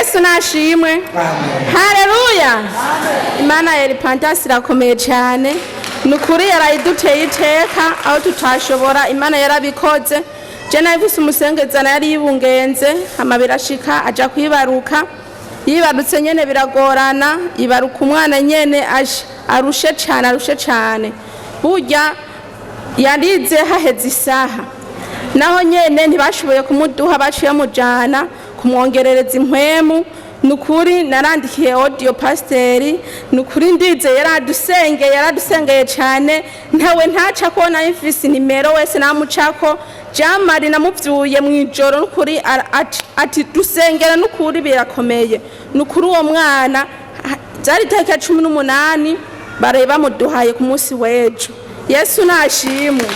Yesu nashimwe. Haleluya. Imana ya Repentance irakomeye cyane. Nukuri yarayiduteye iteka aho tutashobora. Imana yarabikoze. Je navise umusengezana yari yibungenze amabira ashika aja kwibaruka. Yibarutse nyene biragorana, ibaruka umwana nyene arushe cyane. Burya yarize haheze isaha. Naho nyene ntibashoboye kumuduha baciye mujana kumwongerereza impwemu. Nukuri narandikiye audio pasteri, nukuri ndize yaradusengeye cyane, ntawe ntaca ko na ifisi nimero wese namucako. Jamari namuvyuye mwijoro nukuri ati dusengera nukuri birakomeye. Nukuri uwo mwana zari tariki 18 bare bamuduhaye ku munsi wejo. Yesu nashimwe.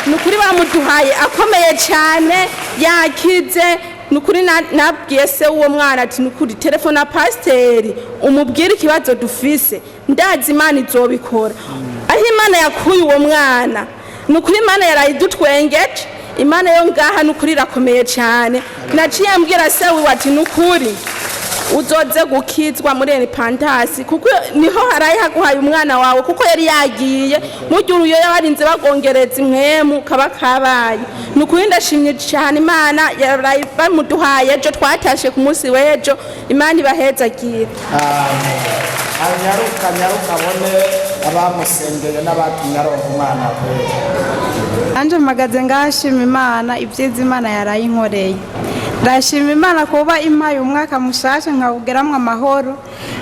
Nukuri bamuduhaye akomeye cyane yakize. Nukuri nabwiye se uwo mwana ati nukuri telefona pasteri umubwire ikibazo dufise ndazi Imana izobikora. Aho Imana yakuye uwo mwana nukuri Imana yarayidutwengeje. Imana yo ngaha nukuri irakomeye cyane. Naciye mbwira se ati nukuri uzoze gukizwa muri Repentance kuko niho haraye haguhaye umwana wawe kuko yari yagiye mujuru yo yabarinze bagongereza impwemu kaba kabaye. Nukuri ndashimye cyane Imana yaraye bamuduhaye ejo twatashe ku munsi wejo. Imana ibahezagira. Nyaruka bone abamusengeye n'abatumye aronka umwana we. Anje magaze ngashima Imana ibyiza Imana yaraye inkoreye. Ndashima Imana kuba impaye umwaka mushasha nkawugeramwe amahoro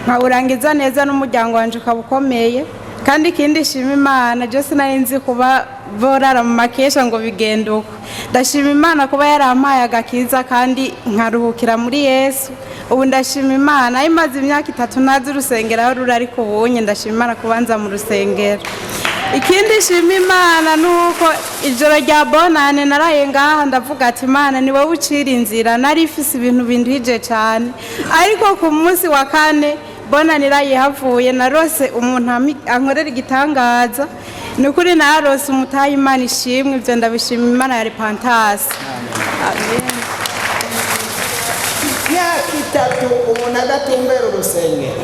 nkawurangiza neza n'umuryango wanje ukabukomeye. Kandi ikindi shima Imana je sinari nzi kuba borara mu makesha ngo bigende uko. Ndashima Imana kuba yarampaye agakiza kandi nkaruhukira muri Yesu. Ubu ndashima Imana imaze imyaka 3 nazi urusengero aho ruri ariko ubonye ndashima Imana kubanza mu rusengero. Ikindi shima Imana nuko ijoro rya bonane naraye ngaha ndavuga ati Imana ni wowe ucira inzira. Nari ifise ibintu bindije cyane ariko ku munsi wa kane bonane irayihavuye narose umuntu ankorera igitangaza. Nukuri narose umutayi Imana ishimwe. Ivyo ndabishima Imana ya Repentance. Amen. Itatu umuntu agatumbera urusengero.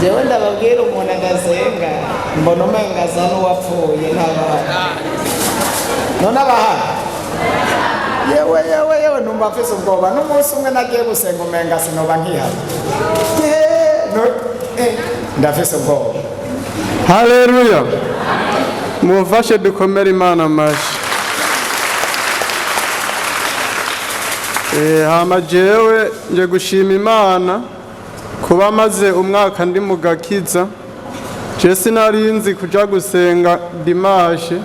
Jewe ndababwira umuntu agasenga mbona umengaza n'uwapfuye n'abana. None abahana yewe numva mfise ubwoba n'umunsi umwe nagiye gusenga umenga sinoba nkihana. Ndafise ubwoba. Haleluya. Mufashe dukomere Imana amashi. Hama jewe nje gushima Imana kuba maze umwaka ndi mu gakiza. Je sinarinzi kuja gusenga dimashe,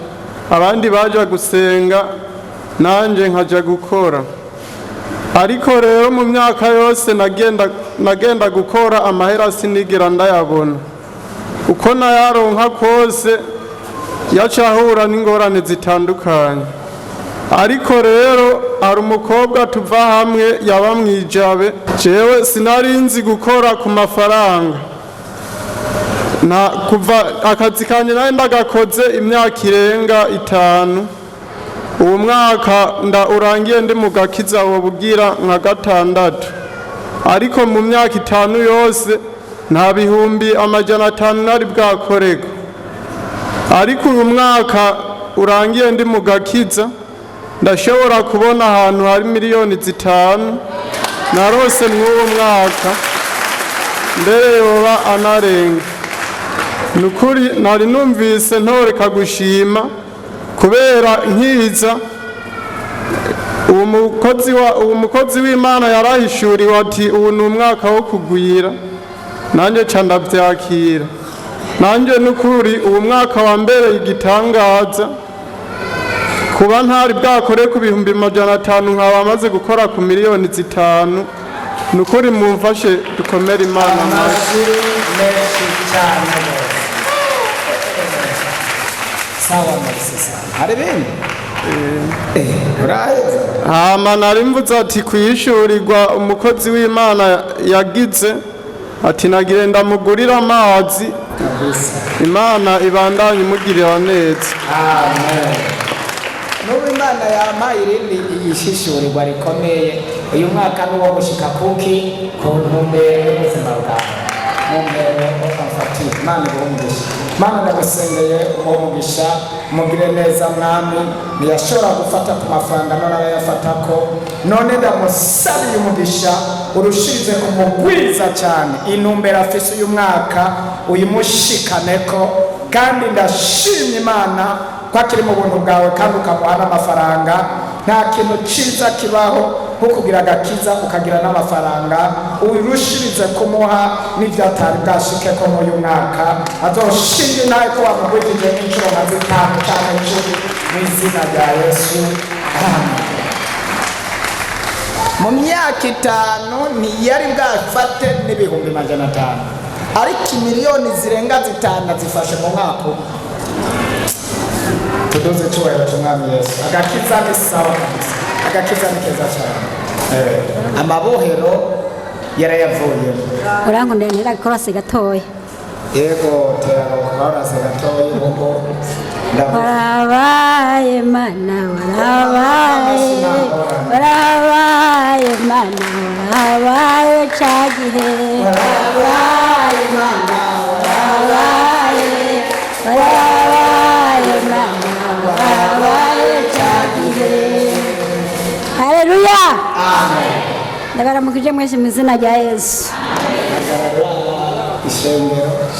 abandi baja gusenga nanje nkaja gukora. Ariko rero mu myaka yose nagenda gukora amahera sinigera ndayabona. Uko nayaronka kose yacahura n'ingorane zitandukanye. Ariko rero hari umukobwa tuva hamwe yaba mwijabe. Jewe sinarinzi gukora ku mafaranga. Kuva akazi kanje nari ndagakoze imyaka irenga 5. Uwo mwaka urangiye ndi mu gakiza wo bugira nka 6. Ariko mu myaka 5 yose nta bihumbi 500 nari bwakorego. Ariko uyu mwaka urangiye ndi mu gakiza ndashobora kubona ahantu hari miliyoni 5 narose mw'uwo mwaka mbere yoba anarenga. Nukuri nari numvise ntoreka gushima kubera nkiza uwo mukozi w'Imana yarahishuriwe ati ubu ni umwaka wo kugwira. Nanje ca ndavyakira. Nanje nukuri uwo mwaka wa mbere igitangaza kuba ntari bwakore ku bihumbi 500 nkaba amaze gukora ku miliyoni 5. Nukuri mumfashe dukomere Imana amashi menshi cyane. Sawa Marisa. Hari bindi? Hama nari mvuze ati kwishurirwa umukozi w'Imana yagize ati nagire ndamugurira amazi. Imana ibandanye imugirira neza. Amen. imana yampaye irindi yishishurirwa rikomeye uyu mwaka n'uwo gushika kuki ku ntumbero y'ubuzima bwawe ntumbero ukamfatira imana ibuhungisha mana ndagusengeye umugisha mugire neza mwami ntiyashobora gufata ku mafaranga none arayafatako none ndamusabiye umugisha urushirize kumugwiza cyane intumbero afise uyu mwaka uyimushikaneko kandi ndashimye imana ko akiri mu buntu bwawe kandi ukamuha n'amafaranga nta kintu cyiza kibaho nko kugira agakiza ukagira n'amafaranga urushirize kumuha n'ibyo atari bwashike ko muri uyu mwaka azoshinge nawe ko wamugwigije n'inshuro nka zitanu cyangwa icumi mu izina rya yesu amen. Mu myaka 5 ntiyari bwafate n'ibihumbi 500 ariko miliyoni zirenga 5 zifashe mu mwaka tudoze cyubahiro cy'umwami Yesu agakiza ni sawa kabisa agakiza ni keza cyane amabohero yarayavuye urango ndentera korase gatoya yego tera korase gatoya ubwo warabaye mana warabaye mana warabaye cagihe warabaye mana warabaye mana warabaye cagihe. Haleluya, amen. Ndabaramukije mwese mu izina rya Yesu.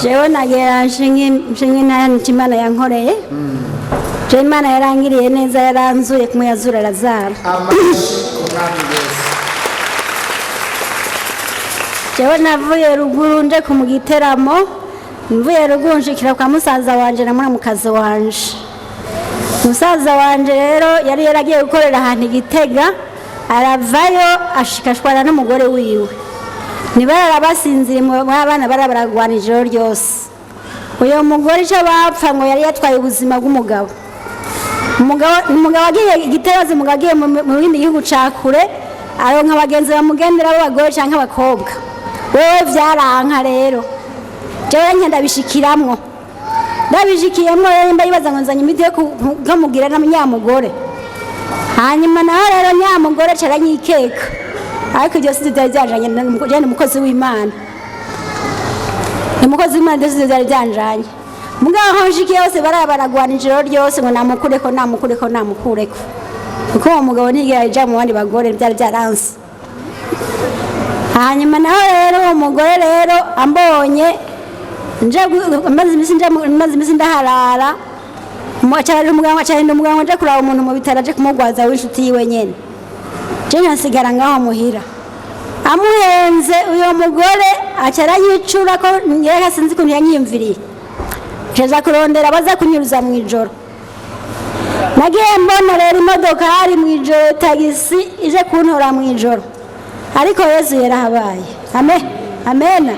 Jewe nagera nshingi na Imana yankoreye. Je Imana yarangiriye neza yaranzuye kumuyazura Lazaro. Jewe navuye ruguru nje kumugiteramo, mvuye ruguru nshikira kwa musaza wanje na mukazi wanje. Musaza wanje rero yari yaragiye gukorera ahantu Gitega, aravayo ashikashwana n'umugore wiwe. Nibarara basinzire mu abana barabagwana ijoro ryose. Uyo mugore cyo bapfa ngo yari yatwaye ubuzima bw'umugabo. Umugabo agiye Gitega mugagiye mu bindi gihugu cakure, aronka abagenzi bamugendera b'abagore canke abakobwa. Wewe vyaranka rero. Jewe nkenda bishikiramwo. Ndabishikiyemo rero mbayibaza ngo nzanye imiti yo kumugira na nyamugore. Hanyuma naho rero nyamugore caranyikeka. Ariko ibyo si byari byanjanye n'umukozi w'Imana. Umukozi w'Imana ndetse byari byanjanye. Mugaho nshikiye yose baragwana ijoro ryose ngo namukureko. Kuko uwo mugabo ntigera ija mu bandi bagore byari byaranse. Hanyuma naho rero uwo mugore rero ambonye maze imisi ndaharara umuganga aje kuraba umuntu mu bitaro aje kumugwaza w'inshuti yiwe nyene je nsigara ngaho muhira amuhenze uyo mugore acara yicura ko ngera sinzi ko yanyimviriye ceza kurondera baza kunyuruza mu ijoro nagiye mbona rero imodoka hari mu ijoro tagisi ije kuntora mu ijoro ariko Yesu yarahabaye amen.